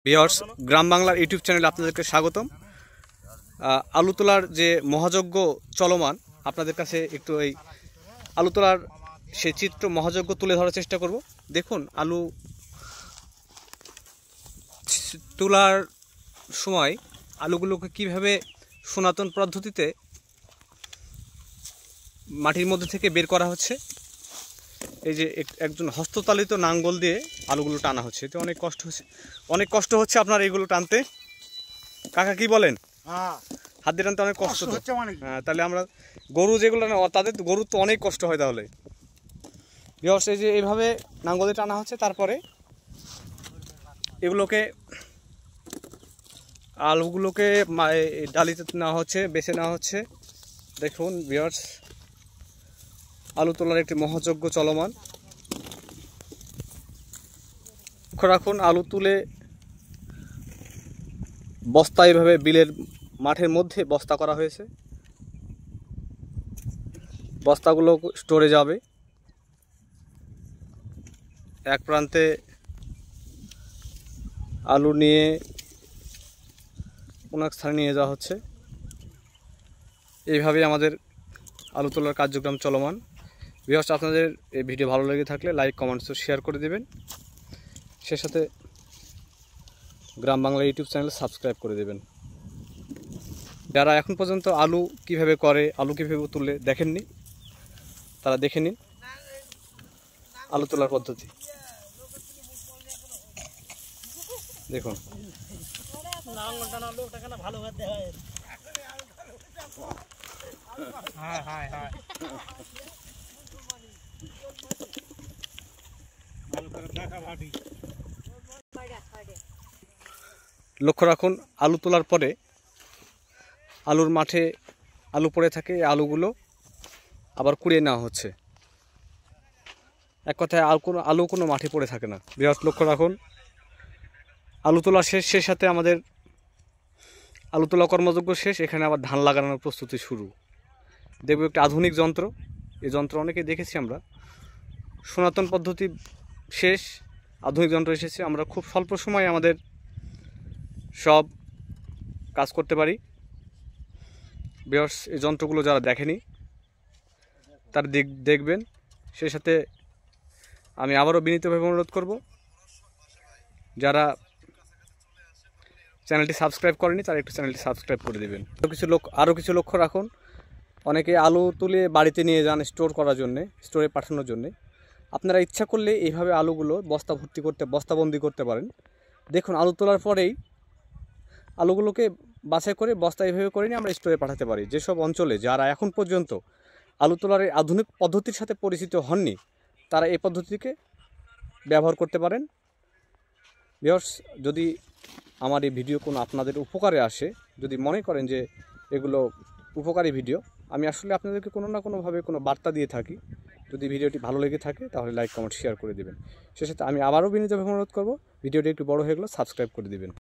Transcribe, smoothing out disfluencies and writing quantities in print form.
Viewers, গ্রাম বাংলার YouTube চ্যানেলে আপনাদেরকে স্বাগতম। আলু তোলার যে মহাযজ্ঞ চলমান, আপনাদের কাছে একটু এই আলু তোলার সেই চিত্র মহাযজ্ঞ তুলে ধরার চেষ্টা করব। দেখুন, আলু তোলার সময় আলুগুলোকে কিভাবে সনাতন পদ্ধতিতে মাটির মধ্যে থেকে বের করা হচ্ছে। এই যে একজন হস্তচালিত নাঙ্গল দিয়ে আলুগুলো টানা হচ্ছে, এতে অনেক কষ্ট হচ্ছে আপনার এইগুলো টানতে। কাকা কি বলেন? হাত দিয়ে টানতে অনেক কষ্ট হচ্ছে। হ্যাঁ, তাহলে আমরা গরু যেগুলো না, তাদের গরুর তো অনেক কষ্ট হয়। তাহলে এই যে এইভাবে নাঙ্গল দিয়ে টানা হচ্ছে, তারপরে এগুলোকে আলুগুলোকে ডালিতে নেওয়া হচ্ছে, বেছে নেওয়া হচ্ছে। দেখুন ভিউয়ার্স, আলু তোলার একটি মহাযজ্ঞ চলমান। লক্ষ্য রাখুন, আলু তুলে বস্তা এইভাবে বিলের মাঠের মধ্যে বস্তা করা হয়েছে। বস্তাগুলো স্টোরে যাবে। এক প্রান্তে আলু নিয়ে কোনো এক স্থানে নিয়ে যাওয়া হচ্ছে। এইভাবেই আমাদের আলু তোলার কার্যক্রম চলমান। ভিউয়ার্স, আপনাদের এই ভিডিও ভালো লেগে থাকলে লাইক, কমেন্টস ও শেয়ার করে দেবেন। সে সাথে গ্রাম বাংলা ইউটিউব চ্যানেল সাবস্ক্রাইব করে দেবেন। যারা এখন পর্যন্ত আলু কিভাবে করে, আলু কিভাবে তুলে দেখেননি, তারা দেখে নিন আলু তোলার পদ্ধতি। দেখুন, লক্ষ্য রাখুন, আলু তোলার পরে আলুর মাঠে আলু পড়ে থাকে, আলুগুলো আবার কুড়িয়ে নেওয়া হচ্ছে। এক কথায় আলু কোনো মাঠে পড়ে থাকে না। বিরাট লক্ষ্য রাখুন, আলু তোলা শেষ, সে সাথে আমাদের আলু তোলা কর্মযজ্ঞ শেষ। এখানে আবার ধান লাগানোর প্রস্তুতি শুরু। দেখব একটি আধুনিক যন্ত্র। এই যন্ত্র অনেকেই দেখেছি আমরা। সনাতন পদ্ধতি শেষ, আধুনিক যন্ত্র এসেছে। আমরা খুব স্বল্প সময়ে আমাদের সব কাজ করতে পারি। ভিউয়ার্স, এই যন্ত্রগুলো যারা দেখেনি তারা দেখবেন। সেই সাথে আমি আবারও বিনীতভাবে অনুরোধ করব, যারা চ্যানেলটি সাবস্ক্রাইব করেনি তারা একটু চ্যানেলটি সাবস্ক্রাইব করে দেবেন। আরও কিছু লক্ষ্য রাখুন, অনেকে আলু তুলে বাড়িতে নিয়ে যান স্টোর করার জন্যে, স্টোরে পাঠানোর জন্যে। আপনারা ইচ্ছা করলে এইভাবে আলুগুলো বস্তাবন্দি করতে পারেন। দেখুন, আলু তোলার পরেই আলুগুলোকে বাছাই করে বস্তা এইভাবে করে নিয়ে আমরা স্টোরে পাঠাতে পারি। যেসব অঞ্চলে যারা এখন পর্যন্ত আলু তোলার আধুনিক পদ্ধতির সাথে পরিচিত হননি, তারা এই পদ্ধতিকে ব্যবহার করতে পারেন। ভিউয়ার্স, যদি আমার এই ভিডিও কোনো আপনাদের উপকারে আসে, যদি মনে করেন যে এগুলো উপকারী ভিডিও, আমি আসলে আপনাদেরকে কোনো না কোনোভাবে কোনো বার্তা দিয়ে থাকি। যদি ভিডিওটি ভালো লেগে থাকে তাহলে লাইক, কমেন্ট, শেয়ার করে দেবেন। সে সাথে আমি আবারও বিনীতভাবে অনুরোধ করব, ভিডিওটি একটু বড় হয়ে গেলে সাবস্ক্রাইব করে দেবেন।